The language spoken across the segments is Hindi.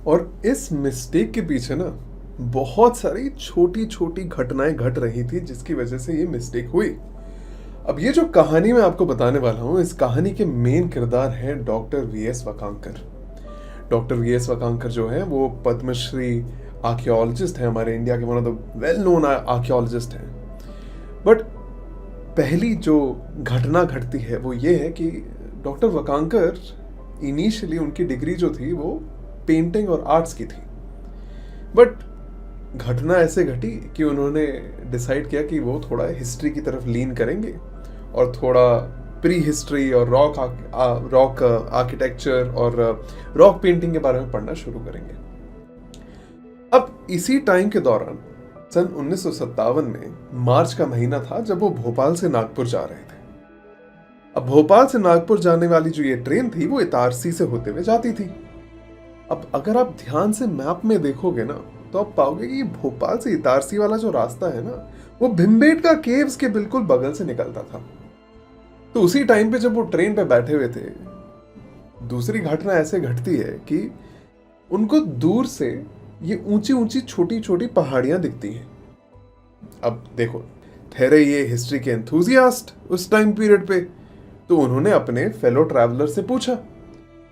और इस मिस्टेक के पीछे ना बहुत सारी छोटी छोटी घटनाएं घट रही थी जिसकी वजह से ये मिस्टेक हुई। अब ये जो कहानी मैं आपको बताने वाला हूँ, इस कहानी के मेन किरदार है डॉक्टर वीएस वकांकर। डॉक्टर वीएस वकांकर जो है वो पद्मश्री आर्कियोलॉजिस्ट है, हमारे इंडिया के one of the well known archaeologist हैं। बट पहली जो घटना घटती है वो ये है कि डॉक्टर वकांकर इनिशियली उनकी डिग्री जो थी वो पेंटिंग और आर्ट्स की थी। बट घटना ऐसे घटी कि उन्होंने डिसाइड किया कि वो थोड़ा हिस्ट्री की तरफ लीन करेंगे और थोड़ा प्री हिस्ट्री और रॉक आर्किटेक्चर और रॉक पेंटिंग के बारे में पढ़ना शुरू करेंगे। अब इसी टाइम के दौरान सन 1957 में मार्च का महीना था जब वो भोपाल से नागपुर जा रहे थे। अब भोपाल से नागपुर जाने वाली जो ये ट्रेन थी वो इटारसी से होते हुए जाती थी। अब अगर आप ध्यान से मैप में देखोगे ना तो आप पाओगे कि भोपाल से इटारसी वाला जो रास्ता है ना वो भीमबेटका केव्स के बिल्कुल बगल से निकलता था। तो उसी टाइम पे जब वो ट्रेन पे बैठे हुए थे, दूसरी घटना ऐसे घटती है कि उनको दूर से ये ऊंची ऊंची छोटी छोटी पहाड़ियां दिखती हैं। अब देखो, ठहरे ये हिस्ट्री के एंथुजियास्ट उस टाइम पीरियड पे, तो उन्होंने अपने फेलो ट्रैवलर से पूछा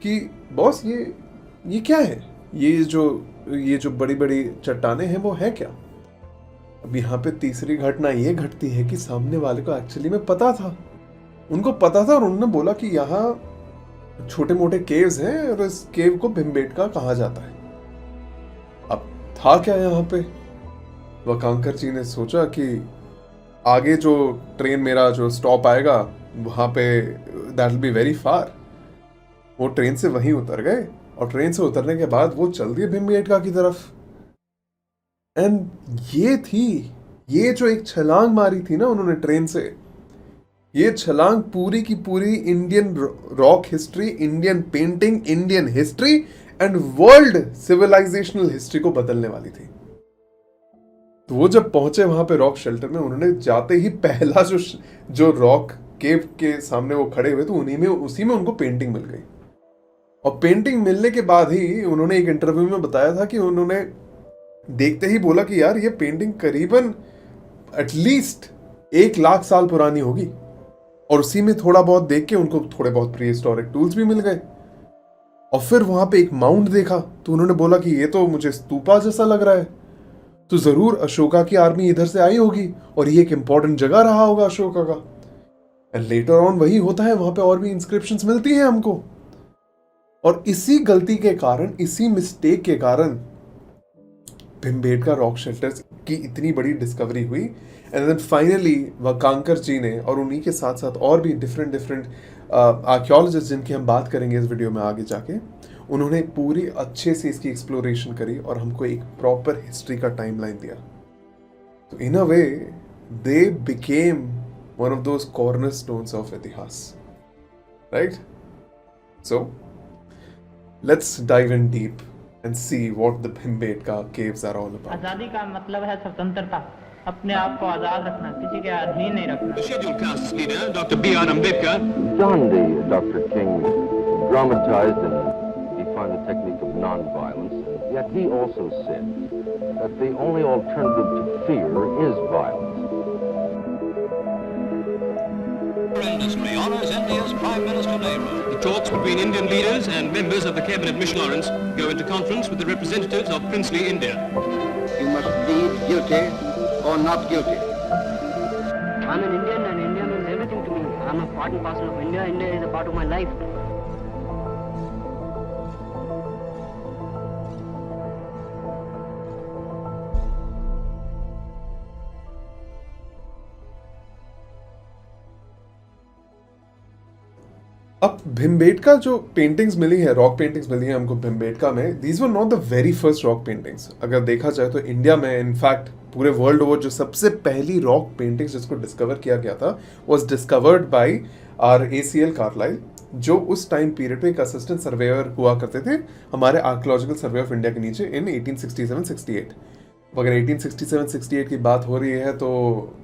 कि बॉस ये क्या है, ये जो बड़ी बड़ी चट्टानें हैं वो है क्या। अब यहाँ पे तीसरी घटना ये घटती है कि सामने वाले को एक्चुअली में पता था, उनको पता था और उन्होंने बोला कि यहाँ छोटे मोटे केव्स हैं और इस केव को भीमबेटका कहा जाता है। अब था क्या यहाँ पे, वकांकर जी ने सोचा कि आगे जो ट्रेन मेरा जो स्टॉप आएगा वहां पे that will be very far. वो ट्रेन से वहीं उतर गए और ट्रेन से उतरने के बाद वो चल दिए भीमबेटका की तरफ। एंड ये जो एक छलांग मारी थी ना उन्होंने ट्रेन से, ये छलांग पूरी की पूरी Indian rock history, Indian painting, Indian history and world civilisational history को बदलने वाली थी। तो वो जब पहुंचे वहां पे रॉक शेल्टर में, उन्होंने जाते ही पहला जो रॉक केव के सामने वो खड़े हुए तो उसी में उनको पेंटिंग मिल गई। और पेंटिंग मिलने के बाद ही उन्होंने एक इंटरव्यू में बताया था कि उन्होंने देखते ही बोला कि यार ये पेंटिंग करीबन एटलीस्ट 1 लाख साल पुरानी होगी। और उसी में थोड़ा बहुत देख के उनको थोड़े बहुत प्री हिस्टोरिक टूल्स भी मिल गए। और फिर वहां पे एक माउंट देखा तो उन्होंने बोला कि ये तो मुझे स्तूपा जैसा लग रहा है, तो जरूर अशोका की आर्मी इधर से आई होगी और ये एक इंपॉर्टेंट जगह रहा होगा अशोका का। एंड लेटर ऑन वही होता है, वहां पे और भी इंस्क्रिप्शंस मिलती हैं हमको। और इसी गलती के कारण, इसी मिस्टेक के कारण भीमबेटका रॉक शेल्टर्स की इतनी बड़ी डिस्कवरी हुई। एंड देन फाइनली वकांकर जी ने, और उन्हीं के साथ साथ और भी डिफरेंट आर्कियोलॉजिस्ट जिनकी हम बात करेंगे इस वीडियो में आगे जाके, उन्होंने पूरी अच्छे से इसकी एक्सप्लोरेशन करी और हमको एक प्रॉपर हिस्ट्री का टाइमलाइन दिया। तो in a way they became one of those cornerstones of इतिहास, right? So let's dive in deep and see what the Bhimbetka caves are all about. आजादी का मतलब है स्वतंत्रता, अपने आप को आजाद रखना, किसी के अधीन नहीं रखना। The scheduled cast's leader, Dr. B.R. Ambedkar. Gandhi, Dr. King, dramatized and defined the technique of non-violence, yet he also said that the only alternative to fear is violence. Industry honors India's Prime Minister Nehru. The talks between Indian leaders and members of the Cabinet Mission Lawrence go into conference with the representatives of princely India. You must plead guilty or not guilty. I'm an Indian and India means everything to me. I'm a part and parcel of India. India is a part of my life. अब भीमबेटका जो पेंटिंग्स मिली है, रॉक पेंटिंग्स मिली है हमको भीमबेटका में, these were not the very first rock paintings. अगर देखा जाए तो इंडिया में, इनफैक्ट पूरे वर्ल्ड ओवर, जो सबसे पहली रॉक पेंटिंग्स जिसको डिस्कवर किया गया था was discovered by R ACL Carlleyle, जो उस टाइम पीरियड में एक असिस्टेंट सर्वेयर हुआ करते थे हमारे आर्कियोलॉजिकल सर्वे ऑफ इंडिया के नीचे इन 1867-68। अगर 1867-68 की बात हो रही है तो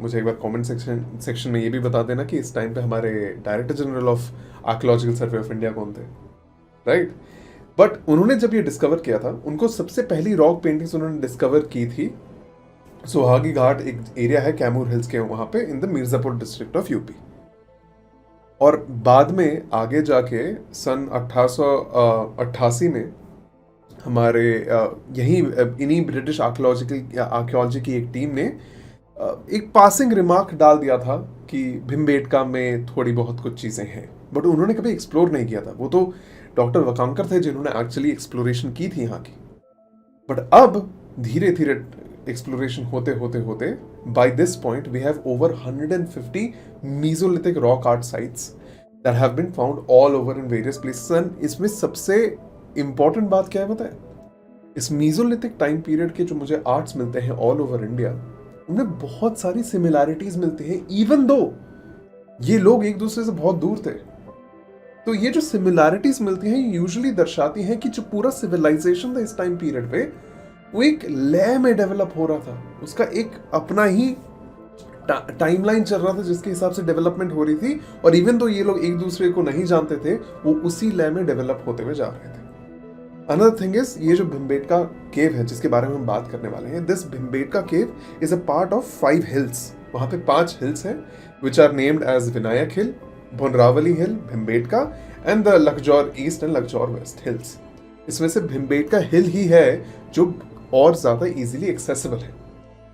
मुझे एक बार कमेंट सेक्शन में ये भी बता देना कि इस टाइम पे हमारे director general of archaeological survey of India कौन थे, राइट? बट उन्होंने जब ये डिस्कवर किया था, उनको सबसे पहली रॉक पेंटिंग्स उन्होंने डिस्कवर की थी सुहागी घाट, एक एरिया है कैमूर हिल्स के वहां पे, in the Mirzapur district of UP. और बाद में आगे जाके सन 1888 में हमारे यही इन्हीं ब्रिटिश आर्कियोलॉजी की एक टीम ने एक पासिंग रिमार्क डाल दिया था कि भिमबेटका में थोड़ी बहुत कुछ चीजें हैं, बट उन्होंने कभी एक्सप्लोर नहीं किया था। वो तो डॉक्टर वकांकर थे जिन्होंने एक्चुअली एक्सप्लोरेशन की थी यहाँ की। बट अब धीरे धीरे एक्सप्लोरेशन होते होते होते by this point we have over 150 Mesolithic rock art sites that have been found all over in various places. And इसमें सबसे इंपॉर्टेंट बात क्या है पता है? इस मीजोलिथिक टाइम पीरियड के जो मुझे आर्ट्स मिलते हैं ऑल ओवर इंडिया, उनमें बहुत सारी सिमिलैरिटीज मिलती हैं, इवन दो ये लोग एक दूसरे से बहुत दूर थे। तो ये जो सिमिलैरिटीज मिलती हैं यूजुअली दर्शाती हैं कि जो पूरा सिविलाइजेशन था इस टाइम पीरियड पे, वो एक लय में डेवलप हो रहा था। उसका एक अपना ही टाइमलाइन चल रहा था जिसके हिसाब से डेवलपमेंट हो रही थी। और इवन तो ये लोग एक दूसरे को नहीं जानते थे, वो उसी लय में डेवलप होते हुए जा रहे थे। अनदर थिंग इज, ये जो भिमबेटका केव है जिसके बारे में हम बात करने वाले हैं, this Bhimbetka cave is a part of 5 hills. वहां पे 5 हिल्स हैं which are named as Vinayak hill, Bhunravali hill, Bhimbetka and the Lakhajuar east and Lakhajuar west hills. इसमें से भिमबेटका हिल ही है जो और ज्यादा इजीली एक्सेसिबल है।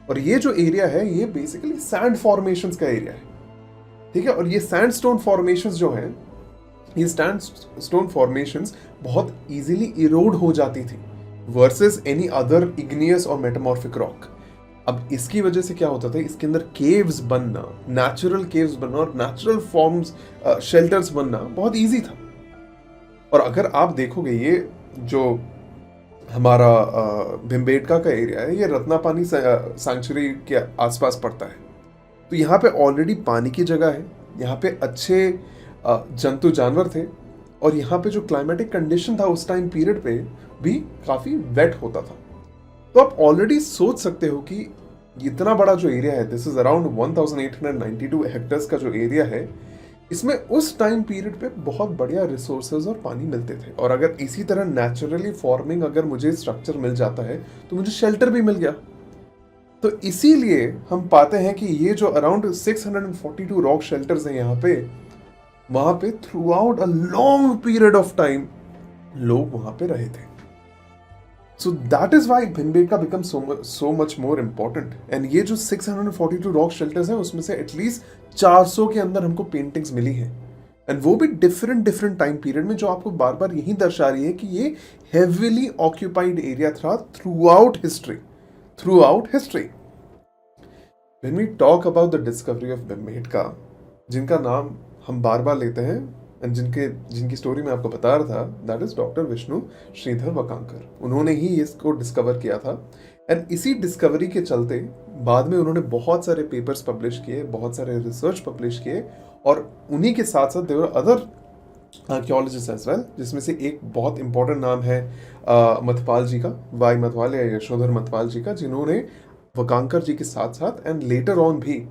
और ये जो एरिया है ये बेसिकली सैंड फॉर्मेशंस का एरिया है, ठीक है। और ये सैंडस्टोन फॉर्मेशंस जो हैं, ये सैंडस्टोन फॉर्मेशंस बहुत इजीली इरोड हो जाती थी वर्सेस एनी अदर इग्नियस और मेटामॉर्फिक रॉक। अब इसकी वजह से क्या होता था, इसके अंदर केव्स बनना, नेचुरल केव्स बनना और नेचुरल फॉर्म्स शेल्टर्स बनना बहुत इजी था। और अगर आप देखोगे ये जो हमारा भिमबेटका का एरिया है, ये रत्नापानी सैंक्चुरी के आसपास पड़ता है। तो यहाँ पे ऑलरेडी पानी की जगह है, यहाँ पे अच्छे जंतु जानवर थे, और यहाँ पे जो क्लाइमेटिक कंडीशन था उस टाइम पीरियड पे भी काफ़ी वेट होता था। तो आप ऑलरेडी सोच सकते हो कि इतना बड़ा जो एरिया है, दिस इज अराउंड 1892 हेक्टर्स का जो एरिया है, इसमें उस टाइम पीरियड पे बहुत बढ़िया रिसोर्सेज और पानी मिलते थे। और अगर इसी तरह नेचुरली फॉर्मिंग अगर मुझे स्ट्रक्चर मिल जाता है तो मुझे शेल्टर भी मिल गया। तो इसीलिए हम पाते हैं कि ये जो अराउंड 642 रॉक शेल्टर्स हैं यहाँ पे, वहां पे throughout a long period of time लोग वहां पे रहे थे। So that is why Bhimbetka become so much more important. And ये जो 642 रॉक शेल्टर्स हैं उसमें से एटलीस्ट 400 के अंदर हमको पेंटिंग्स मिली हैं, एंड वो भी डिफरेंट टाइम पीरियड में, जो आपको बार बार यही दर्शा रही है कि ये हेविली ऑक्यूपाइड एरिया था throughout history. When we talk about the discovery of Bhimbetka, जिनका नाम हम बार बार लेते हैं एंड जिनकी स्टोरी मैं आपको बता रहा था, that is doctor Vishnu Shridhar Wakankar. उन्होंने ही इसको डिस्कवर किया था। एंड इसी डिस्कवरी के चलते बाद में उन्होंने बहुत सारे पेपर्स पब्लिश किए, बहुत सारे रिसर्च पब्लिश किए, और उन्हीं के साथ साथ there are other archaeologists as well, जिसमें से एक बहुत इंपॉर्टेंट नाम है मतपाल जी का, वाई मतवाल या यशोधर मतपाल जी का, जिन्होंने वकांकर जी के साथ साथ एंड लेटर ऑन भी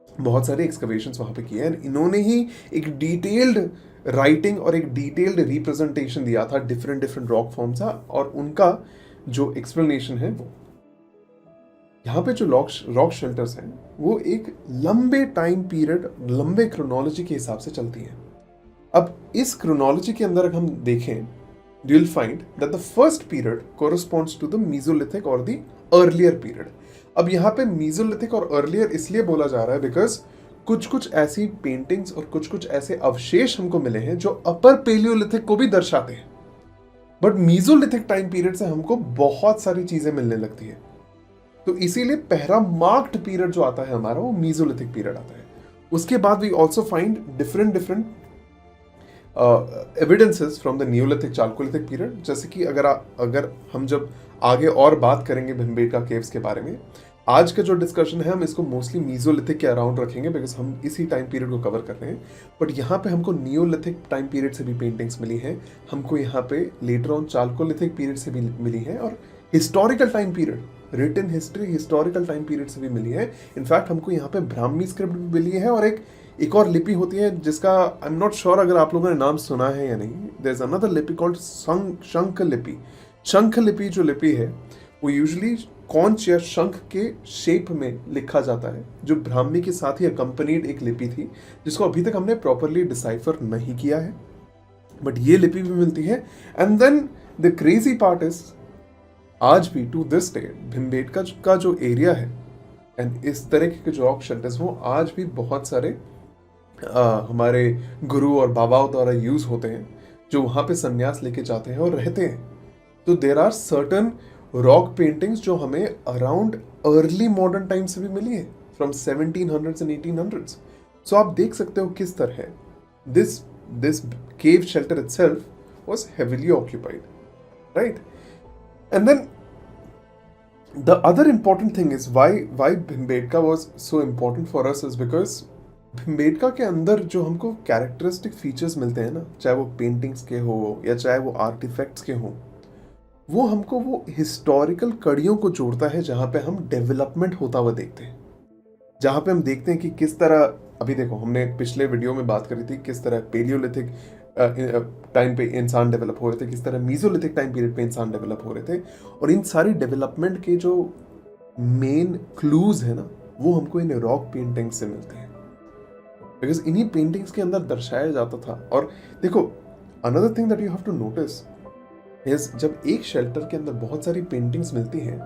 बहुत सारे एक्सकवेशंस वहाँ पे किए हैं। इन्होंने ही एक डिटेल्ड राइटिंग और एक डिटेल्ड रिप्रेजेंटेशन दिया था डिफरेंट रॉक फॉर्म्स का, और उनका जो एक्सप्लेनेशन है वो यहाँ पे जो रॉक शेल्टर्स हैं वो एक लंबे टाइम पीरियड, लंबे क्रोनोलॉजी के हिसाब से चलती हैं। अब इस क्रोनोलॉजी के अंदर हम देखें, you will find that the first period corresponds to the Mesolithic or the earlier period. अब यहाँ पे Mesolithic और earlier इसलिए बोला जा रहा है बिकॉज कुछ ऐसी पेंटिंग्स और कुछ ऐसे अवशेष हमको मिले हैं जो अपर पेलियोलिथिक को भी दर्शाते हैं, बट Mesolithic टाइम पीरियड से हमको बहुत सारी चीजें मिलने लगती है। तो इसीलिए पहला मार्क्ड पीरियड जो आता है हमारा, वो Mesolithic पीरियड आता है। उसके बाद we also find different evidences from the Neolithic Chalcolithic period. जैसे कि अगर हम जब आगे और बात करेंगे भिमबेटका केव्स के बारे में, आज का जो डिस्कशन है हम इसको मोस्टली मीजोलिथिक के अराउंड रखेंगे बिकॉज हम इसी टाइम पीरियड को कवर कर रहे हैं। बट यहाँ पे हमको नियोलिथिक टाइम पीरियड से भी पेंटिंग्स मिली हैं, हमको यहाँ पे लेटर ऑन चालकोलिथिक पीरियड से भी मिली हैं, और historical time period, written history historical time period से भी मिली है। इनफैक्ट हमको यहाँ पे ब्राह्मी स्क्रिप्ट भी मिली है और एक एक और लिपि होती है जिसका आई एम नॉट श्योर अगर आप लोगों ने नाम सुना है या नहीं. देयर इज अनदर लिपि कॉल्ड शंख लिपि. शंख लिपि जो लिपि है वो यूजुअली कॉन्च या शंख के शेप में लिखा जाता है, जो ब्राह्मी के साथ ही अकम्पनीड एक लिपि थी जिसको अभी तक हमने प्रॉपरली डिसाइफर नहीं किया है, बट ये लिपि भी मिलती है. And then the crazy part is आज भी टू दिस डे भीमबेटका का जो एरिया है एंड इस तरह के जो रॉक शेल्टर्स वो आज भी बहुत सारे हमारे गुरु और बाबाओं द्वारा यूज होते हैं, जो वहाँ पे संन्यास लेके जाते हैं और रहते हैं. तो there are certain rock paintings जो हमें अराउंड अर्ली मॉडर्न टाइम से भी मिली है, फ्रॉम 1700s एंड 1800s. सो आप देख सकते हो किस तरह है this cave shelter itself was heavily occupied, right. And then the other important thing is why Bhimbetka was so important for us is because Bhimbetka के अंदर जो हमको कैरेक्टरिस्टिक फीचर्स मिलते हैं ना, चाहे वो पेंटिंग्स के हो या चाहे वो आर्टिफैक्ट्स के हो, वो हमको वो हिस्टोरिकल कड़ियों को जोड़ता है जहाँ पे हम डेवलपमेंट होता हुआ देखते हैं, जहाँ पे हम देखते हैं कि किस तरह, अभी देखो हमने पिछले वीडियो में बात करी थी किस तरह पेलियोलिथिक टाइम पे इंसान डेवलप हो रहे थे, किस तरह मीजोलिथिक टाइम पीरियड पे इंसान डेवलप हो रहे थे, और इन सारी डेवलपमेंट के जो मेन क्लूज है ना वो हमको इन रॉक पेंटिंग से मिलते हैं, बिकॉज इन्हीं पेंटिंग्स के अंदर दर्शाया जाता था. और देखो another thing that you have to notice is जब एक शेल्टर के अंदर बहुत सारी पेंटिंग्स मिलती हैं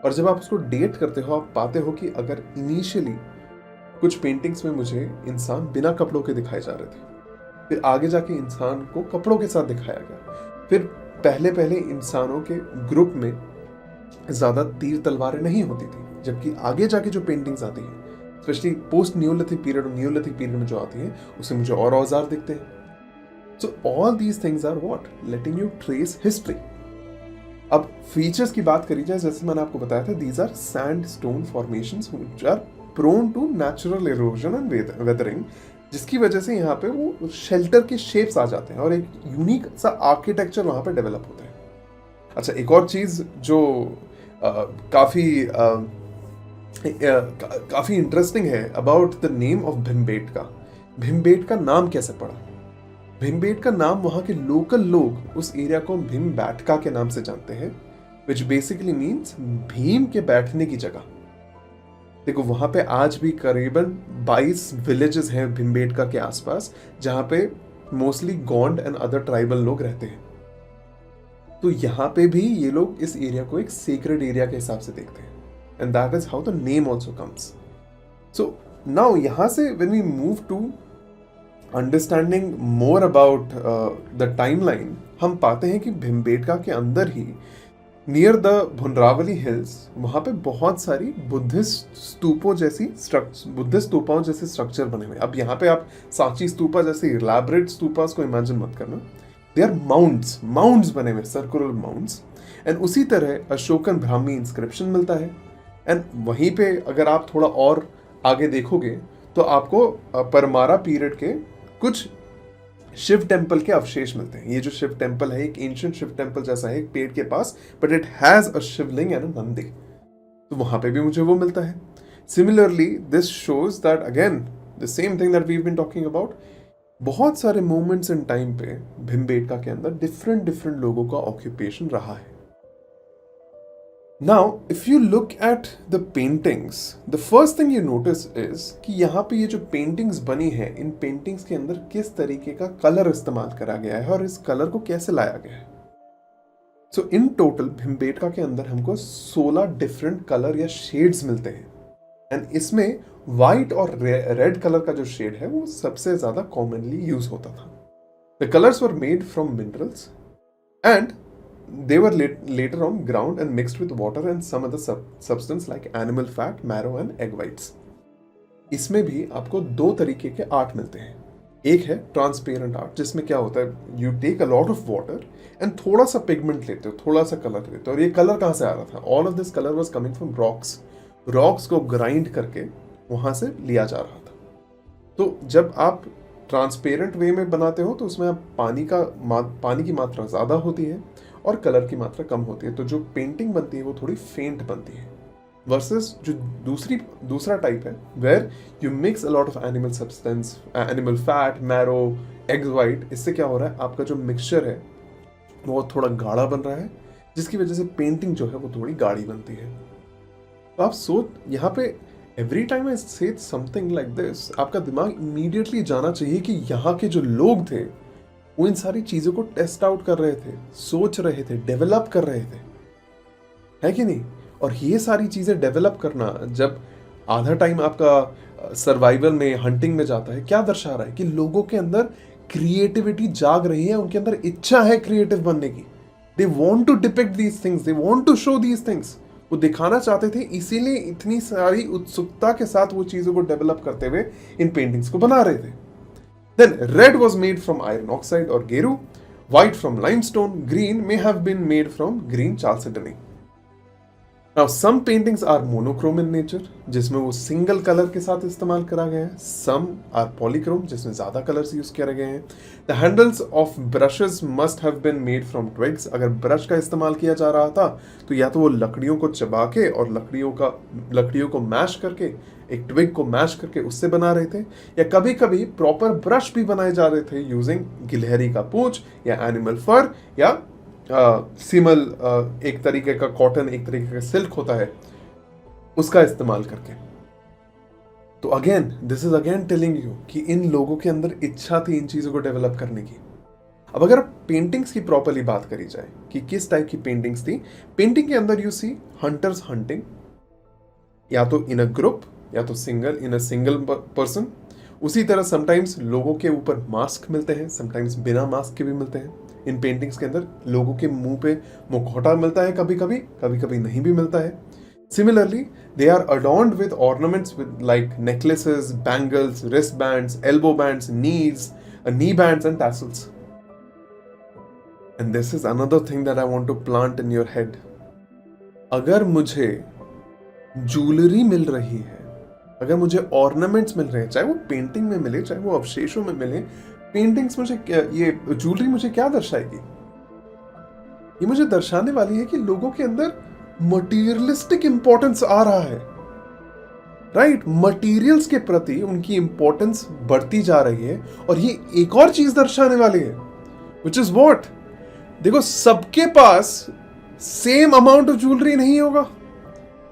और जब आप उसको डेट करते हो, आप पाते हो कि अगर इनिशियली कुछ पेंटिंग्स में मुझे इंसान बिना कपड़ों के दिखाए जा रहे थे, फिर आगे जाके इंसान को कपड़ों के साथ दिखाया गया, फिर पहले इंसानों के ग्रुप में ज़्यादा तीर तलवारें नहीं होती थी, जबकि आगे जाके जो पेंटिंग्स आती हैं स्पेशली पोस्ट न्यूलिथिक पीरियड और न्यूलिथिक पीरियड में जो आती हैं उसमें मुझे और औजार दिखते हैं. So all these things are what letting you trace history. अब फीचर्स की बात करी जाए, जैसे मैंने आपको बताया था, these are sandstone formations which are prone to natural erosion and weathering, जिसकी वजह से यहाँ पे वो शेल्टर के शेप्स आ जाते हैं और एक यूनिक सा आर्किटेक्चर वहाँ पे डेवलप होता है. अच्छा, एक और चीज़ जो काफ़ी इंटरेस्टिंग है about the name of Bhimbetka. Bhimbetka नाम कैसे पड़ा? भीमबेटका नाम वहाँ के लोकल लोग उस एरिया को भीमबेटका के नाम से जानते हैं, विच बेसिकली मीन्स भीम के बैठने की जगह. देखो वहां पे आज भी करीबन 22 विलेजेस हैं भीमबेटका के आसपास, जहां पे mostly Gond and other tribal लोग रहते हैं. तो यहाँ पे भी ये लोग इस एरिया को एक सेक्रेड एरिया के हिसाब से देखते हैं, and that is how the name also comes. So now यहाँ से when we move to understanding more about the timeline, हम पाते हैं कि भीमबेटका के अंदर ही नियर द भुनरावली हिल्स वहाँ पे बहुत सारी बुद्धिस्ट स्तूपों जैसे स्ट्रक्चर बने हुए. अब यहाँ पे आप सांची स्तूपा जैसे इलैबोरेट स्तूपास को इमेजिन मत करना, दे आर माउंट्स बने हुए, सर्कुलर माउंट्स. एंड उसी तरह अशोकन ब्राह्मी इंस्क्रिप्शन मिलता है. एंड वहीं पे अगर आप थोड़ा और आगे देखोगे तो आपको परमारा पीरियड के कुछ शिव टेम्पल के अवशेष मिलते हैं. ये जो शिव टेम्पल है एक एंशिएंट शिव टेम्पल जैसा है एक पेड़ के पास, but it has a Shivling and a Nandi. तो वहां पे भी मुझे वो मिलता है. Similarly this shows that again the same thing that we have been talking about, बहुत सारे मोमेंट्स इन टाइम पे भीमबेटका के अंदर डिफरेंट लोगों का ऑक्यूपेशन रहा है. Now, if you look at the paintings, the first thing you notice is कि यहाँ पे ये जो पेंटिंग्स बनी है, इन पेंटिंग्स के अंदर किस तरीके का कलर इस्तेमाल करा गया है और इस कलर को कैसे लाया गया है. सो इन टोटल भीमबेटका के अंदर हमको 16 डिफरेंट कलर या शेड्स मिलते हैं, एंड इसमें वाइट और रेड कलर का जो शेड है वो सबसे ज्यादा कॉमनली यूज होता था. The colours were made from minerals and they were later on ground and mixed with water and some other substance like animal fat, marrow and egg whites. इसमें भी आपको दो तरीके के आर्ट मिलते हैं. एक है ट्रांसपेरेंट आर्ट, जिसमें क्या होता है, you take a lot of water and थोड़ा सा पिगमेंट लेते हो, थोड़ा सा कलर लेते हो. और ये कलर कहाँ से आ रहा था? All of this colour was coming from rocks को ग्राइंड करके वहां से लिया जा रहा था. तो जब आप ट्रांसपेरेंट वे में बनाते हो तो उसमें पानी की मात्रा ज़्यादा होती है और कलर की मात्रा कम होती है, तो जो पेंटिंग बनती है वो थोड़ी फेंट बनती है. वर्सेस जो दूसरा टाइप है where you mix a lot of animal substance, animal fat, marrow, eggs white. इससे क्या हो रहा है, आपका जो मिक्सचर है वो थोड़ा गाढ़ा बन रहा है, जिसकी वजह से पेंटिंग जो है वो थोड़ी गाढ़ी बनती है। तो आप सोच, यहाँ पे एवरी टाइम आई से समथिंग लाइक दिस, आपका दिमाग इमीडिएटली जाना चाहिए कि यहाँ के जो लोग थे वो इन सारी चीजों को टेस्ट आउट कर रहे थे, सोच रहे थे, डेवलप कर रहे थे, है कि नहीं। और ये सारी चीजें डेवलप करना, जब आधा टाइम आपका सर्वाइवल में, हंटिंग में जाता है, क्या दर्शा रहा है कि लोगों के अंदर क्रिएटिविटी जाग रही है, उनके अंदर इच्छा है क्रिएटिव बनने की। They want to depict these things, they want to show these things. वो दिखाना चाहते थे, इसीलिए इतनी सारी उत्सुकता के साथ वो चीजों को डेवलप करते हुए इन पेंटिंग्स को बना रहे थे। Then red was made from iron oxide और गेरू, white from limestone, green may have been made from green chalcedony. Now some paintings are monochrome in nature, जिसमें वो सिंगल कलर के साथ इस्तेमाल करा गया है। Some are polychrome, जिसमें ज्यादा कलर्स यूज किए गए हैं। The handles of brushes must have been made from twigs। अगर ब्रश का इस्तेमाल किया जा रहा था तो या तो वो लकड़ियों को चबा के और लकड़ियों को मैश करके, एक ट्विग को मैश करके उससे बना रहे थे, या कभी कभी प्रॉपर ब्रश भी बनाए जा रहे थे यूजिंग गिलहरी का पूंछ या एनिमल फर या सिमल, एक तरीके का कॉटन, एक तरीके का सिल्क होता है, उसका इस्तेमाल करके। तो again this is again telling you कि इन लोगों के अंदर इच्छा थी इन चीजों को डेवलप करने की। अब अगर पेंटिंग्स की प्रॉपरली बात करी जाए कि किस टाइप की पेंटिंग्स थी, पेंटिंग के अंदर यू सी हंटर्स हंटिंग, या तो इन अ ग्रुप या तो single, in a single person. उसी तरह समटाइम्स लोगों के ऊपर मास्क मिलते हैं, समटाइम्स बिना मास्क के भी मिलते हैं। इन पेंटिंग्स के अंदर लोगों के मुंह पे मुखौटा मिलता है, कभी कभी नहीं भी मिलता है। Similarly they are adorned with ornaments with like necklaces, bangles, wrist bands, elbow bands, knee bands and tassels. And this is another thing that I want to plant in your head. अगर मुझे ज्वेलरी मिल रही है, अगर मुझे ऑर्नामेंट्स मिल रहे हैं, चाहे वो पेंटिंग में मिले, चाहे वो अवशेषों में मिले, पेंटिंग्स मुझे, ये ज्वेलरी मुझे क्या दर्शाएगी? ये मुझे दर्शाने वाली है कि लोगों के अंदर मटीरियलिस्टिक इंपॉर्टेंस आ रहा है, राइट? मटीरियल्स के प्रति उनकी इंपॉर्टेंस बढ़ती जा रही है। और ये एक और चीज दर्शाने वाली है, विच इज व्हाट? देखो, सबके पास सेम अमाउंट ऑफ ज्वेलरी नहीं होगा,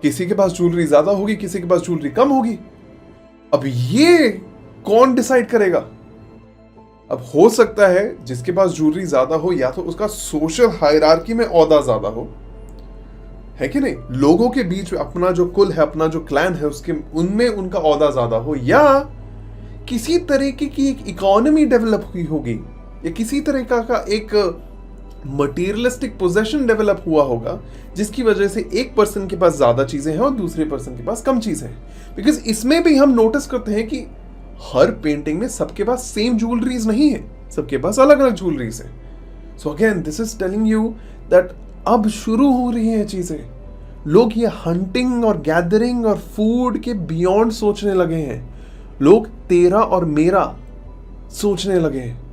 किसी के पास ज्वेलरी ज्यादा होगी, किसी के पास ज्वेलरी कम होगी। अब ये कौन डिसाइड करेगा? अब हो सकता है जिसके पास ज्वेलरी ज्यादा हो, या तो उसका सोशल हायरार्की में ओहदा ज्यादा हो, है कि नहीं, लोगों के बीच अपना जो कुल है, अपना जो क्लैन है, उसके उनमें उनका ओहदा ज्यादा हो, या किसी तरीके की एक इकोनॉमी डेवलप हुई होगी, या किसी तरह का एक मटीरियलिस्टिक पोजेशन डेवलप हुआ होगा, जिसकी वजह से एक पर्सन के पास ज्यादा चीजें हैं और दूसरे पर्सन के पास कम चीजें हैं। बिकॉज इसमें भी हम नोटिस करते हैं कि हर पेंटिंग में सबके पास सेम ज्वेलरीज नहीं है, सबके पास अलग अलग ज्वेलरीज है। So again this is telling you that अब शुरू हो रही हैं चीजें। लोग ये हंटिंग और गैदरिंग और फूड के बियॉन्ड सोचने लगे हैं। लोग तेरा और मेरा सोचने लगे हैं।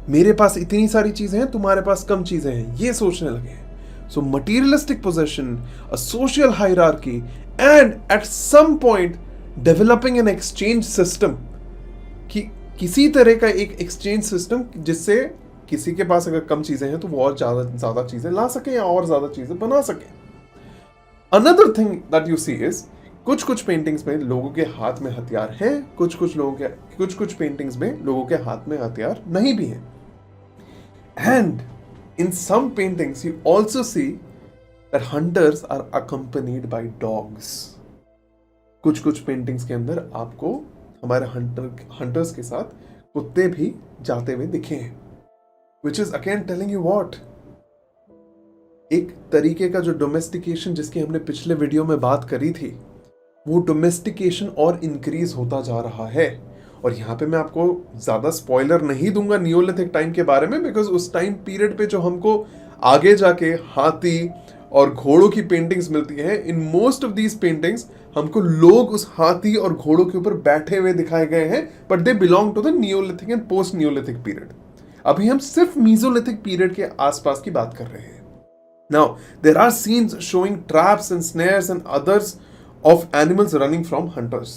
मेरे पास इतनी सारी चीजें हैं, तुम्हारे पास कम चीजें हैं, ये सोचने लगे हैं। So materialistic possession, a social hierarchy, and at some point developing an exchange system, कि किसी तरह का एक एक्सचेंज सिस्टम जिससे किसी के पास अगर कम चीजें हैं तो वो और ज्यादा चीजें ला सके या और ज्यादा चीजें बना सके। Another thing that you see is, कुछ पेंटिंग्स में लोगों के हाथ में हथियार हैं, कुछ पेंटिंग्स में लोगों के हाथ में हथियार नहीं भी हैं। And in some paintings you also see that hunters are accompanied by dogs. कुछ पेंटिंग्स के अंदर आपको हमारे हंटर्स के साथ कुत्ते भी जाते हुए दिखे हैं, which is again telling you what, एक तरीके का जो डोमेस्टिकेशन जिसकी हमने पिछले वीडियो में बात करी थी, वो डोमेस्टिकेशन और इंक्रीज होता जा रहा है। और यहाँ पे मैं आपको ज्यादा स्पॉइलर नहीं दूंगा नियोलिथिक टाइम के बारे में, बिकॉज उस टाइम पीरियड पे जो हमको आगे जाके हाथी और घोड़ों की पेंटिंग्स मिलती हैं, in most of these paintings हमको लोग उस हाथी और घोड़ों के ऊपर बैठे हुए दिखाए गए हैं, but they belong to the Neolithic and post Neolithic period. अभी हम सिर्फ मीजोलिथिक पीरियड के आसपास की बात कर रहे हैं। Now, there are scenes showing traps and snares and others of animals running from hunters.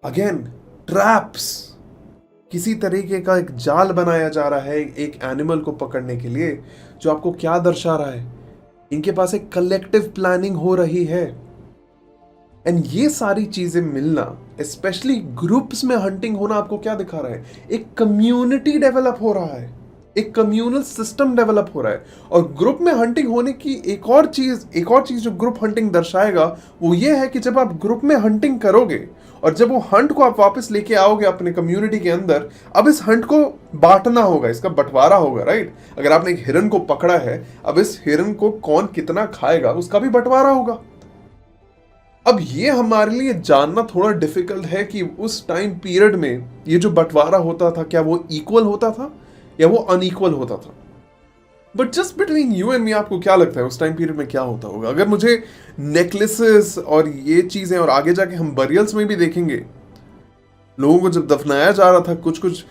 Again, traps. किसी तरीके का एक जाल बनाया जा रहा है एक एनिमल को पकड़ने के लिए, जो आपको क्या दर्शा रहा है? इनके पास एक कलेक्टिव प्लानिंग हो रही है। एंड ये सारी चीजें मिलना, स्पेशली ग्रुप्स में हंटिंग होना, आपको क्या दिखा रहा है? एक कम्युनिटी डेवलप हो रहा है, एक कम्युनल सिस्टम डेवलप हो रहा है। और ग्रुप में हंटिंग होने की एक और चीज जो ग्रुप हंटिंग दर्शाएगा वो ये है कि जब आप ग्रुप में हंटिंग करोगे और जब वो हंट को आप वापस लेके आओगे अपने कम्युनिटी के अंदर, अब इस हंट को बांटना होगा, इसका बंटवारा होगा, राइट? अगर आपने एक हिरन को पकड़ा है, अब इस हिरन को कौन कितना खाएगा उसका भी बंटवारा होगा। अब ये हमारे लिए जानना थोड़ा डिफिकल्ट है कि उस टाइम पीरियड में ये जो बंटवारा होता था, क्या वो इक्वल होता था या वो अनइक्वल होता था? But just between you and me, आपको क्या लगता है उस टाइम पीरियड में क्या होता होगा? अगर मुझे नेकलेसेस और ये चीजें, और आगे जाके हम बरियल्स में भी देखेंगे, लोगों को जब दफनाया जा रहा था, कुछ कुछ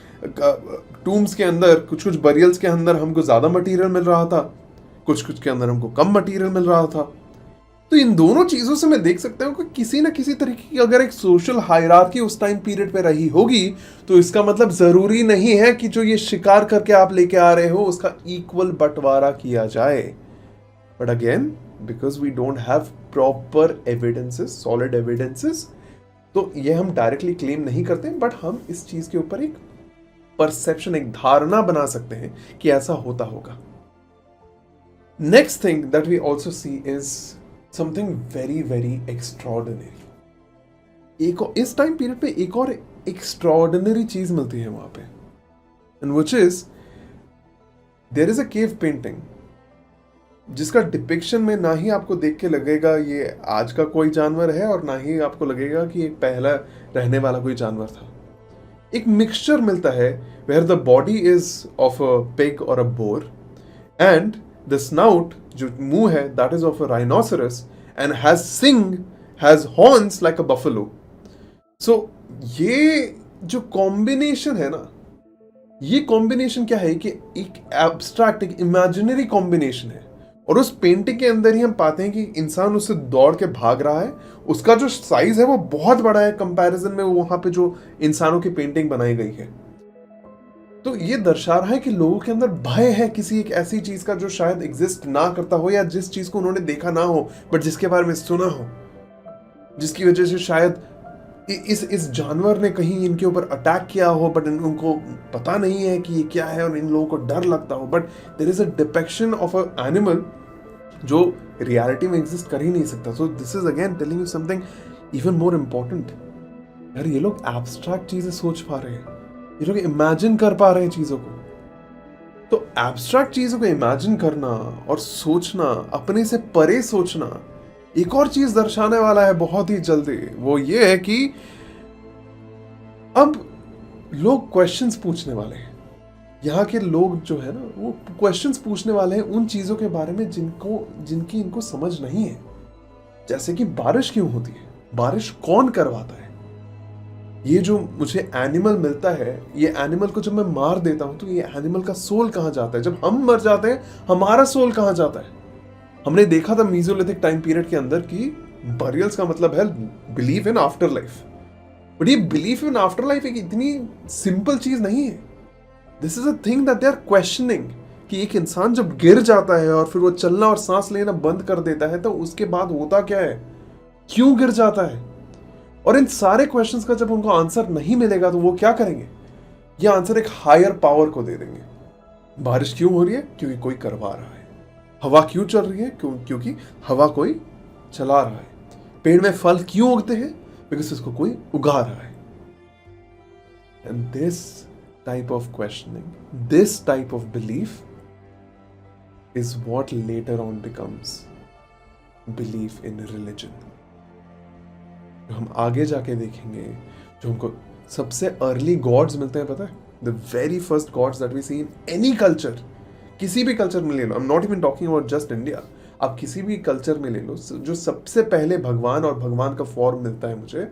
टूम्स के अंदर, कुछ कुछ बरियल्स के अंदर हमको ज्यादा मटेरियल मिल रहा था, कुछ कुछ के अंदर हमको कम मटेरियल मिल रहा था। तो इन दोनों चीजों से मैं देख सकता हूं कि किसी ना किसी तरीके की अगर एक सोशल हायरार्की उस टाइम पीरियड पे रही होगी, तो इसका मतलब जरूरी नहीं है कि जो ये शिकार करके आप लेके आ रहे हो उसका इक्वल बंटवारा किया जाए। But again, because we don't have proper evidences, solid evidences, तो ये हम डायरेक्टली क्लेम नहीं करते, बट हम इस चीज के ऊपर एक परसेप्शन, एक धारणा बना सकते हैं कि ऐसा होता होगा। Next thing that we also see is something very very extraordinary. इस टाइम पीरियड पे एक और एक्स्ट्रॉर्डिनरी चीज मिलती है वहां पे, and which is there is a cave painting जिसका डिपिक्शन में ना ही आपको देख के लगेगा ये आज का कोई जानवर है और ना ही आपको लगेगा कि एक पहला रहने वाला कोई जानवर था। एक मिक्सचर मिलता है where the body is of a pig or a boar and the snout, जो मुंह है, that is of a rhinoceros and has horns like a buffalo. So ये जो कॉम्बिनेशन है ना, ये कॉम्बिनेशन क्या है कि एक एब्स्ट्रैक्ट, एक इमेजिनरी कॉम्बिनेशन है, और उस पेंटिंग के अंदर ही हम पाते हैं कि इंसान उससे दौड़ के भाग रहा है। उसका जो साइज है वो बहुत बड़ा है कंपैरिजन में वहां पे जो इंसानों की पेंटिंग बनाई गई है। तो ये दर्शा रहा है कि लोगों के अंदर भय है किसी एक ऐसी चीज का जो शायद एग्जिस्ट ना करता हो, या जिस चीज को उन्होंने देखा ना हो बट जिसके बारे में सुना हो, जिसकी वजह से शायद इस जानवर ने कहीं इनके ऊपर अटैक किया हो, बट उनको पता नहीं है कि ये क्या है और इन लोगों को डर लगता हो। But there is a depiction of a animal जो रियलिटी में एग्जिस्ट कर ही नहीं सकता। So this is again telling you something even more important. यार, ये लोग एब्स्ट्रैक्ट चीजें सोच पा रहे हैं, ये लोग इमेजिन कर पा रहे हैं चीजों को। तो एब्स्ट्रैक्ट चीजों को इमेजिन करना और सोचना, अपने से परे सोचना, एक और चीज दर्शाने वाला है बहुत ही जल्दी। वो ये है कि अब लोग क्वेश्चंस पूछने वाले हैं। यहाँ के लोग जो है ना, वो क्वेश्चंस पूछने वाले हैं उन चीजों के बारे में जिनकी इनको समझ नहीं है। जैसे कि बारिश क्यों होती है, बारिश कौन करवाता है, ये जो मुझे एनिमल मिलता है, ये एनिमल को जब मैं मार देता हूं तो ये एनिमल का सोल कहां जाता है, जब हम मर जाते हैं हमारा सोल कहां जाता है। हमने देखा था मीजोलिथिक टाइम पीरियड के अंदर कि बरियल्स का मतलब है believe in after life. But ये बिलीफ इन आफ्टर लाइफ एक इतनी सिंपल चीज नहीं है। This is a thing that they are questioning कि एक इंसान जब गिर जाता है और फिर वो चलना और सांस लेना बंद कर देता है, तो उसके बाद होता क्या है, क्यों गिर जाता है। और इन सारे क्वेश्चंस का जब उनको आंसर नहीं मिलेगा तो वो क्या करेंगे, ये आंसर एक हायर पावर को दे देंगे। बारिश क्यों हो रही है, क्योंकि कोई करवा रहा है। हवा क्यों चल रही है, क्योंकि हवा कोई चला रहा है। पेड़ में फल क्यों उगते हैं, बिकॉज इसको कोई उगा रहा है। And this type of questioning, this type of belief is what later on becomes belief in religion. हम आगे जाके देखेंगे, जो हमको सबसे अर्ली गॉड्स मिलते हैं, पता है, the very first gods that we see in any culture, किसी भी कल्चर में ले लो, I am not even talking about just India, आप किसी भी कल्चर में ले लो, जो सबसे पहले भगवान और भगवान का फॉर्म मिलता है मुझे,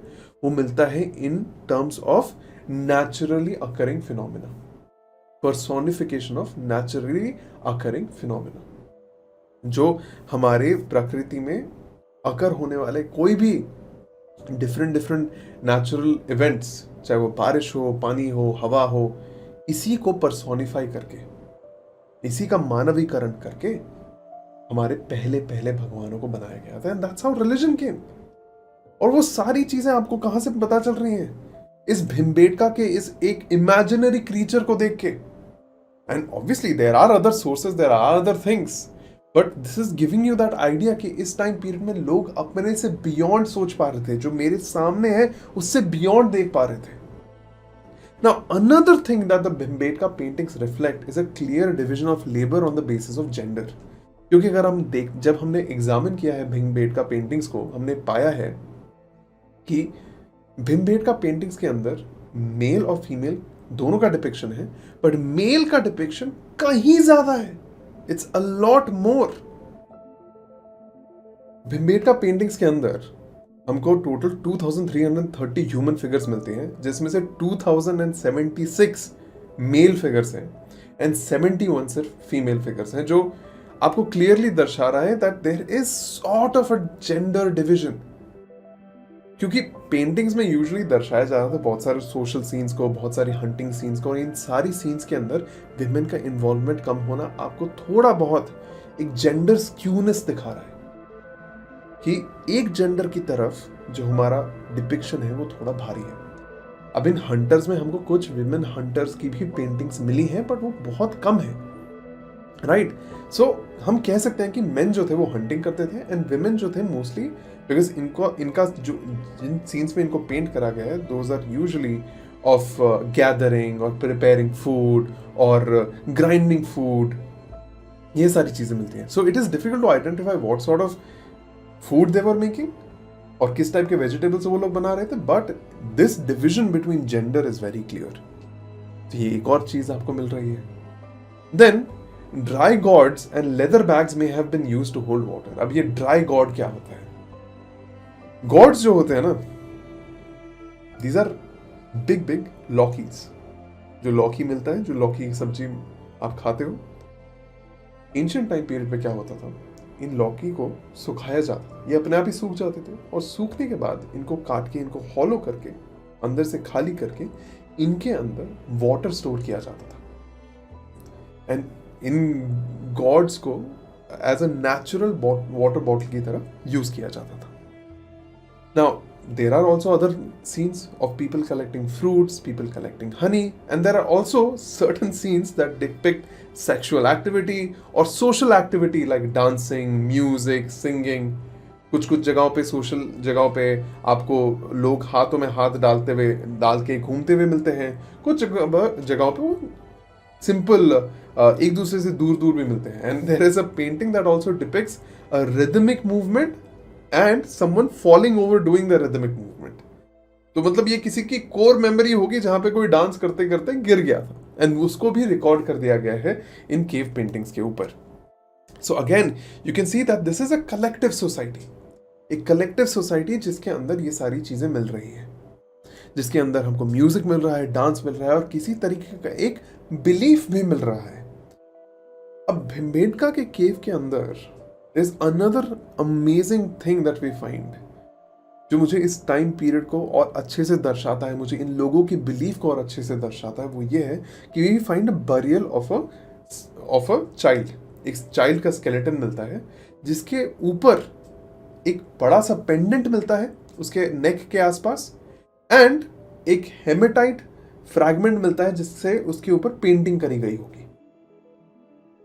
वो मिलता है इन terms of naturally occurring phenomena, personification of naturally occurring phenomena. जो हमारे प्रकृति में अगर होने वाले कोई भी डिफरेंट नेचुरल इवेंट्स, चाहे वो बारिश हो, पानी हो, हवा हो, इसी को पर्सोनिफाई करके, इसी का मानवीकरण करके हमारे पहले पहले भगवानों को बनाया गया था। एंड दैट्स हाउ रिलीजन केम। और वो सारी चीजें आपको कहां से पता चल रही हैं? इस भिमबेटका के इस एक इमेजिनरी क्रीचर को देख के। And obviously there are other sources, there are other things, but this is giving you that idea कि इस टाइम पीरियड में लोग अपने से बियॉन्ड सोच पा रहे थे, जो मेरे सामने है उससे बियॉन्ड देख पा रहे थे। Now, another thing that the Bhimbetka paintings reflect is a clear division of labor on the basis of gender. क्योंकि अगर हम जब हमने एग्जामिन किया है भिमबेटका पेंटिंग्स को, हमने पाया है कि भिमबेटका पेंटिंग्स के अंदर मेल और फीमेल दोनों का डिपिक्शन है, बट मेल का डिपिक्शन कहीं ज्यादा है। It's a lot more. Bhimbetka paintings के अंदर हमको टोटल 2330 ह्यूमन फिगर्स मिलते हैं, जिसमें से 2076 मेल फिगर्स हैं एंड 71 सिर्फ फीमेल फिगर्स हैं, जो आपको क्लियरली दर्शा रहा है that there is sort of a gender division. क्योंकि पेंटिंग्स में यूजुअली दर्शाया जा रहा था बहुत सारे सोशल सीन्स को, बहुत सारी हंटिंग सीन्स को, और इन सारी सीन्स के अंदर विमेन का इन्वॉल्वमेंट कम होना आपको थोड़ा बहुत एक जेंडर स्क्यूनेस दिखा रहा है कि एक जेंडर की तरफ जो हमारा डिपिक्शन है वो थोड़ा भारी है। अब इन हंटर्स में हमको कुछ विमेन हंटर्स की भी पेंटिंग्स मिली हैं, बट वो बहुत कम है, राइट? सो हम कह सकते हैं कि मेन जो थे वो हंटिंग करते थे एंड विमेन जो थे मोस्टली, बिकॉज इनका जो जिन सीन्स में इनको पेंट करा गया है those are usually of gathering और प्रिपेयरिंग फूड और ग्राइंडिंग फूड, ये सारी चीजें मिलती हैं। So it is difficult to identify what sort of food they were making और किस टाइप के वेजिटेबल्स वो लोग बना रहे थे, but this division between gender is very clear. तो ये एक और चीज आपको मिल रही है। Then dry gods and leather bags may have been used to hold water. अब ये ड्राई गॉड क्या होता है? गॉड्स जो होते हैं ना, दीज आर बिग बिग लौकीज। जो लौकी मिलता है, जो लौकी की सब्जी आप खाते हो, एंशिएंट टाइम पीरियड में क्या होता था, इन लौकी को सुखाया जाता, ये अपने आप ही सूख जाते थे, और सूखने के बाद इनको काट के, इनको हॉलो करके, अंदर से खाली करके, इनके अंदर वाटर स्टोर किया जाता था एंड इन गॉड्स को as a natural water bottle की तरह यूज किया जाता था। Now there are also other scenes of people collecting fruits, people collecting honey, and there are also certain scenes that depict sexual activity or social activity like dancing, music, singing. कुछ जगहों पे, सोशल जगहों पे आपको लोग हाथों में हाथ डाल के घूमते हुए मिलते हैं। कुछ जगहों पे वो सिंपल एक दूसरे से दूर दूर भी मिलते हैं। And there is a painting that also depicts a rhythmic movement and someone falling over doing the rhythmic movement. तो मतलब ये किसी की कोर मेमोरी होगी जहां पे कोई डांस करते करते गिर गया था, एंड उसको भी रिकॉर्ड कर दिया गया है इन केव पेंटिंग्स के ऊपर। So again you can see that this is a collective society, एक कलेक्टिव सोसाइटी जिसके अंदर ये सारी चीजें मिल रही है, जिसके अंदर हमको म्यूजिक मिल रहा है, डांस मिल रहा है, और किसी तरीके का एक बिलीफ भी मिल रहा है। अब भिमबेटका के केव के अंदर There's another amazing thing that we find, जो मुझे इस टाइम पीरियड को और अच्छे से दर्शाता है, मुझे इन लोगों की बिलीफ को और अच्छे से दर्शाता है। वो ये है कि we find a burial of a child. एक चाइल्ड का स्केलेटन मिलता है जिसके ऊपर एक बड़ा सा पेंडेंट मिलता है उसके नेक के आसपास, एंड एक हेमेटाइट फ्रैगमेंट मिलता है जिससे उसके ऊपर पेंटिंग करी गई होगी।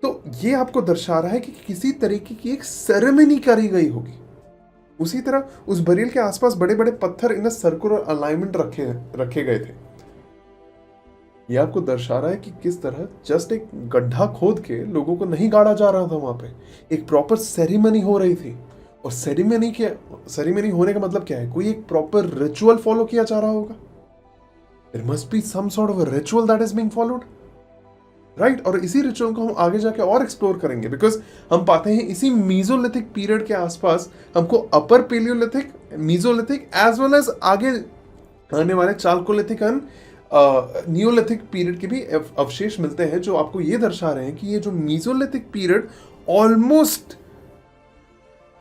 तो ये आपको दर्शा रहा है कि किसी तरीके की एक सेरेमनी करी गई होगी। उसी तरह उस बरील के आसपास बड़े बड़े पत्थर इन सर्कुलर अलाइनमेंट रखे गए थे। ये आपको दर्शा रहा है कि किस तरह जस्ट एक गड्ढा खोद के लोगों को नहीं गाड़ा जा रहा था, वहां पे एक प्रॉपर सेरेमनी हो रही थी। और सेरेमनी होने का मतलब क्या है? कोई एक प्रॉपर रिचुअल फॉलो किया जा रहा होगा। There must be some sort of a ritual that is being followed, right? और इसी रिचुअल को हम आगे जाके और एक्सप्लोर करेंगे, बिकॉज हम पाते हैं इसी मीजोलिथिक पीरियड के आसपास हमको upper palaeolithic, mesolithic as well as आगे आने वाले चाल्कोलिथिक एंड नियोलिथिक पीरियड के भी अवशेष मिलते हैं, जो आपको ये दर्शा रहे हैं कि ये जो Mesolithic period almost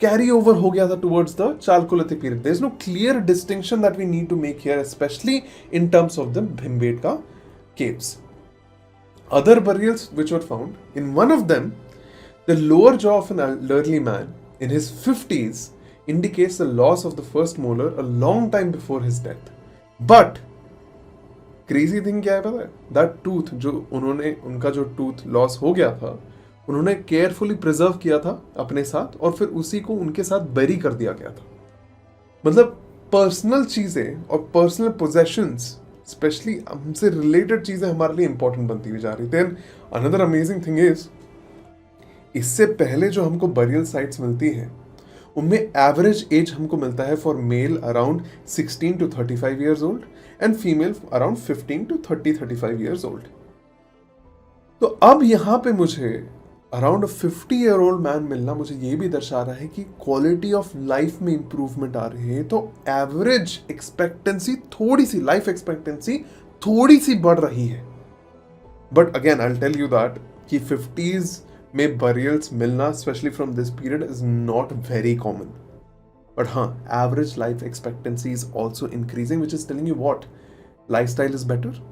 carry over हो गया था towards the Chalcolithic period. There is no clear distinction that we need to make here, specially in terms of the Bhimbetka caves. Other burials which were found, in one of them, the lower jaw of an elderly man in his 50s indicates the loss of the first molar a long time before his death. But crazy thing क्या है पता है? That tooth जो उनका जो tooth loss हो गया था, उन्होंने carefully preserve किया था अपने साथ और फिर उसी को उनके साथ bury कर दिया गया था. मतलब personal चीजें और personal possessions, स्पेशली हमसे रिलेटेड चीजें हमारे लिए इंपॉर्टेंट बनती हुई जा रही थी. And another amazing thing is, इससे पहले जो हमको बरियल साइट्स मिलती हैं उनमें एवरेज एज हमको मिलता है for male around 16 to 35 years old and female around 15 to 35 years old. तो अब यहां पे मुझे अराउंड 50-year-old मैन मिलना मुझे ये भी दर्शा रहा है कि क्वालिटी ऑफ लाइफ में इंप्रूवमेंट आ रही है. तो एवरेज एक्सपेक्टेंसी थोड़ी सी, लाइफ एक्सपेक्टेंसी थोड़ी सी बढ़ रही है. But again I will tell you that कि 50s में बरियल्स मिलना specially from this period is not very common. But हाँ, average life expectancy is also increasing, which is telling you what, lifestyle is better,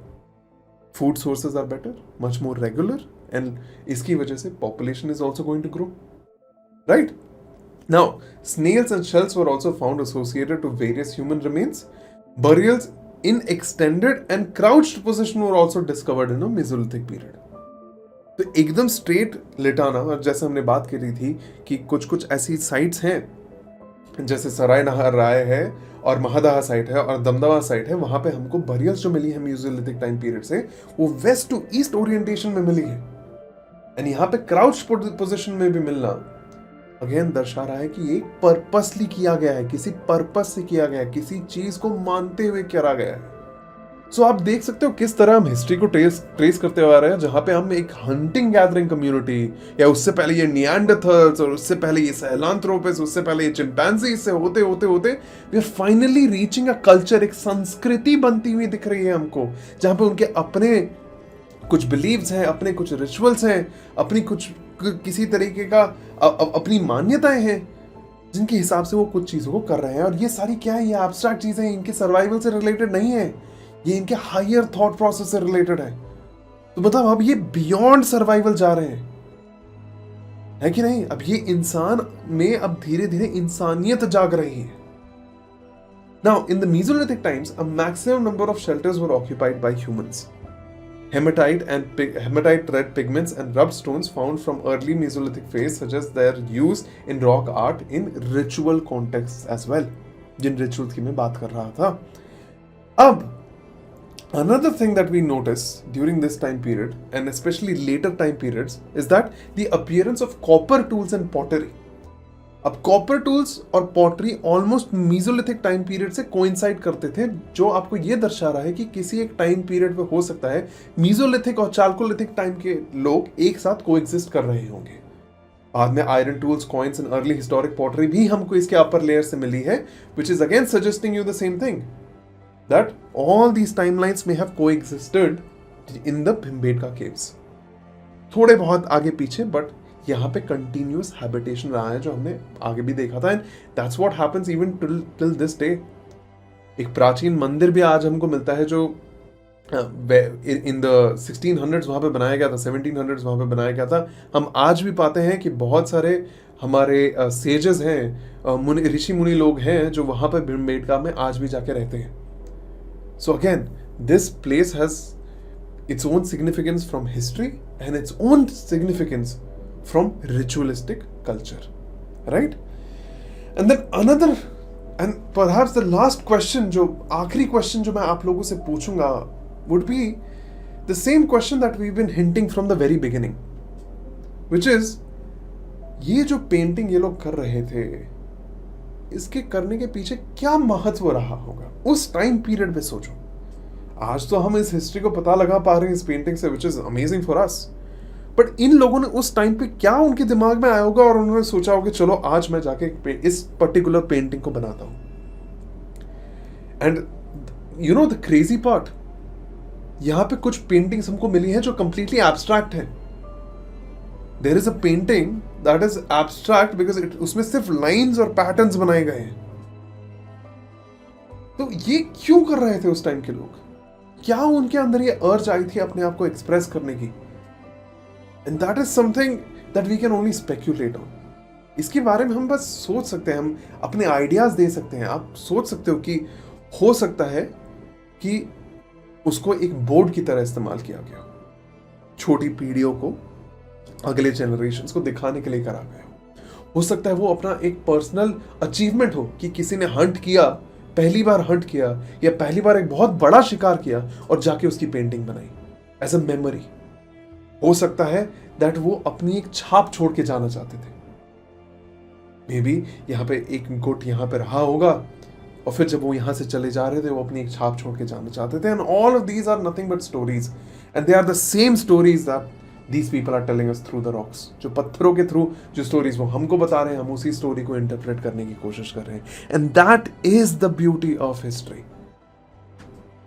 food sources are better, much more regular, and इसकी वजह से population is also going to grow, right? Now, snails and shells were also found associated to various human remains. Burials in extended and crouched position were also discovered in the Mesolithic period. तो एकदम straight लेटाना, और जैसे हमने बात करी थी कि कुछ ऐसी साइट्स हैं जैसे सराय नहर राय है और महदाहा साइट है और दमदमा साइट है, वहां पे हमको बरियल्स जो मिली है मेसोलिथिक टाइम पीरियड से वो वेस्ट टू ईस्ट ओरिएंटेशन में मिली है. एंड यहाँ पे क्राउच पोजीशन में भी मिलना अगेन दर्शा रहा है कि ये पर्पसली किया गया है, किसी पर्पस से किया गया है, किसी चीज को मानते हुए करा गया है. सो आप देख सकते हो किस तरह हम हिस्ट्री को ट्रेस करते हुए आ रहे हैं, जहां पे हम एक हंटिंग गैदरिंग कम्युनिटी, या उससे पहले ये निएंडरथल्स, और उससे पहले ये सहेलांथ्रोपिस, उससे पहले ये चिंपैंजी, से होते होते we are finally reaching a culture, एक संस्कृति बनती हुई दिख रही है हमको, जहां पे उनके अपने कुछ बिलीव्स हैं, अपने कुछ रिचुअल्स हैं, अपनी कुछ किसी तरीके का अपनी मान्यताएं हैं जिनके हिसाब से वो कुछ चीजों को कर रहे हैं. और ये सारी क्या है, ये एब्स्ट्रैक्ट चीजें इनके सर्वाइवल से रिलेटेड नहीं है, ये इनके हायर थॉट प्रोसेस से रिलेटेड है. तो मतलब अब ये बियॉन्ड सर्वाइवल जा रहे हैं, है कि नहीं? अब ये इंसान में अब धीरे धीरे इंसानियत जाग रही है. Now in the Mesolithic times a maximum number of shelters were occupied by humans. Hematite red pigments and rubbed stones found from early Mesolithic phase suggest their use in rock art in ritual contexts as well, Jin rituals की मैं बात कर रहा था. अब another thing that we notice during this time period and especially later time periods is that the appearance of copper tools and pottery. अब कॉपर टूल्स और pottery almost mesolithic time period से कोइंसाइड करते थे, जो आपको यह दर्शा रहा है कि किसी एक टाइम पीरियड में हो सकता है मीजोलिथिक और चालकोलिथिक टाइम के लोग एक साथ कोएग्जिस्ट कर रहे होंगे. बाद में iron tools, coins and early historic pottery भी हमको इसके अपर लेयर से मिली है, which is again suggesting you the same thing, that all these timelines में have coexisted in the Bhimbetka caves. थोड़े बहुत आगे पीछे, बट यहाँ पे कंटिन्यूअस हैबिटेशन रहा है, जो हमने आगे भी देखा था. And that's what happens even till this day. एक प्राचीन मंदिर भी आज हमको मिलता है जो इन द 1600s वहाँ पे बनाया गया था, 1700s वहाँ पे बनाया गया था. हम आज भी पाते हैं कि बहुत सारे हमारे सेजेस हैं, ऋषि मुनि लोग हैं, जो वहाँ पे भिमबेटका में आज भी जाके रहते हैं. So again this place has its own significance from history and its own significance from ritualistic culture, right? And then another and perhaps the last question, जो आखिरी question जो मैं आप लोगों से पूछूंगा would be the same question that we've been hinting from the very beginning, which is ये जो पेंटिंग ये लोग कर रहे थे, इसके करने के पीछे क्या महत्व रहा होगा उस टाइम पीरियड में. सोचो, आज तो हम इस हिस्ट्री को पता लगा पा रहे हैं इस पेंटिंग से, which is amazing for us. But in लोगों ने उस टाइम पे क्या उनके दिमाग में आया होगा और उन्होंने सोचा होगा चलो आज मैं जाके इस पर्टिकुलर पेंटिंग को बनाता हूं. And you know the crazy part, यहां पे कुछ पेंटिंग्स हमको मिली हैं जो कंप्लीटली एब्स्ट्रैक्ट है. There is a painting that is abstract because उसमें सिर्फ लाइंस और पैटर्न्स बनाए गए हैं। तो ये क्यों कर रहे थे उस टाइम के लोग? क्या उनके अंदर ये अर्ज आई थी अपने आप को एक्सप्रेस करने की? And that is something that we can only speculate on. इसके बारे में हम बस सोच सकते हैं, हम अपने आइडियाज दे सकते हैं। आप सोच सकते हो कि हो सकता है कि उसको एक बोर्ड की तरह इस्तेमाल किया गया, छोटी पीढ़ियों को, अगले जनरेशंस को दिखाने के लिए करा गया। हो सकता है वो अपना एक पर्सनल अचीवमेंट हो कि किसी ने हंट किया, पहली बार हंट किया या पहली बार एक बहुत बड़ा शिकार किया और जाके उसकी पेंटिंग बनाई एज अ मेमोरी। हो सकता है दैट वो अपनी एक छाप छोड़ के जाना चाहते थे। मे बी यहाँ पे एक गुट यहाँ पे रहा होगा और फिर जब वो यहाँ से चले जा रहे थे वो अपनी एक छाप छोड़ के जाना चाहते थे। And all of these are nothing but stories and they are the same stories that these people are telling us through the rocks। जो पत्थरों के थ्रू जो स्टोरीज वो हमको बता रहे हैं, हम उसी स्टोरी को इंटरप्रेट करने की कोशिश कर रहे हैं। And that is the beauty of history.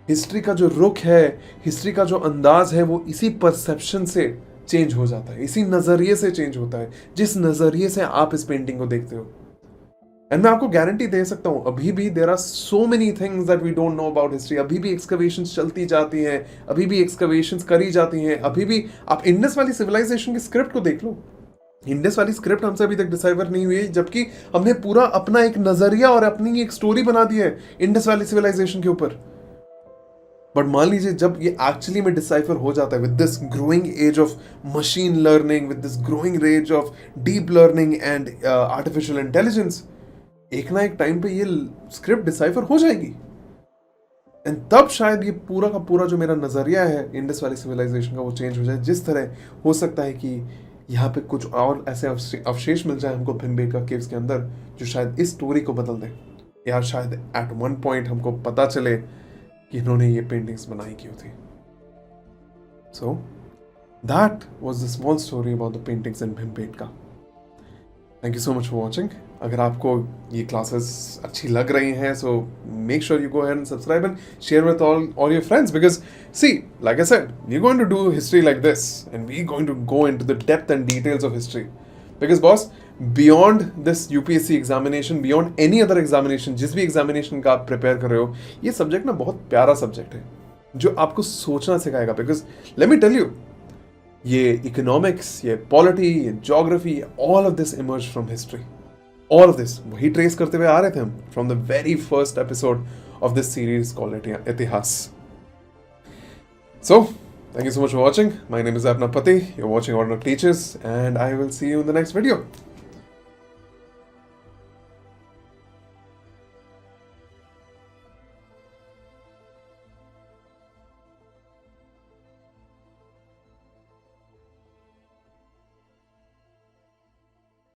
History का जो रुख है, हिस्ट्री का जो अंदाज है, वो इसी परसेप्शन से चेंज हो जाता है, इसी नजरिए से चेंज होता है, जिस नजरिए से आप इस पेंटिंग को देखते हो। एंड मैं आपको गारंटी दे सकता हूं, अभी भी there are so many things that we don't know about history. अभी भी एक्सकवेशंस चलती जाती हैं, अभी भी एक्सकवेशंस करी जाती हैं। अभी भी आप इंडस वाली सिविलाइजेशन की स्क्रिप्ट को देख लो। इंडस वाली स्क्रिप्ट हमसे अभी तक डिसाइवर नहीं हुई, जबकि हमने पूरा अपना एक नजरिया और अपनी एक स्टोरी बना दी है इंडस वाली सिविलाइजेशन के ऊपर। बट मान लीजिए जब ये एक्चुअली में डिसाइफर हो जाता है with this growing age of machine learning, with this growing age of deep learning and artificial intelligence, एक ना एक टाइम पे ये स्क्रिप्ट डिसाइफर हो जाएगी। एंड तब शायद ये पूरा का पूरा जो मेरा नजरिया है इंडस वाली सिविलाइजेशन का वो चेंज हो जाए। जिस तरह हो सकता है कि यहाँ पे कुछ और ऐसे अवशेष मिल जाए हमको भिमबेटका केव्स के अंदर जो शायद इस स्टोरी को बदल दे, या शायद एट वन पॉइंट हमको पता चले कि इन्होंने ये पेंटिंग्स बनाई क्यों थी। So that was the small story about the paintings in Bhimbetka. Thank you so much for watching. अगर आपको ये क्लासेस अच्छी लग रही हैं, so make sure you go ahead and subscribe and share with all your friends, because see, like I said, we're going to do history like this, and we're going to go into the depth and details of history. Because boss, beyond this UPSC examination, beyond any other examination, जिस भी examination का आप prepare कर रहे हो, ये subject ना बहुत प्यारा subject है जो आपको सोचना सिखाएगा. Because let me tell you, ये economics, ये polity, ये geography, all of this emerged from history. All of this वही trace करते हुए आ रहे थे हम from the very first episode of this series called इतिहास. So, thank you so much for watching. My name is Apna Pati. You're watching Ordinary Teachers, and I will see you in the next video.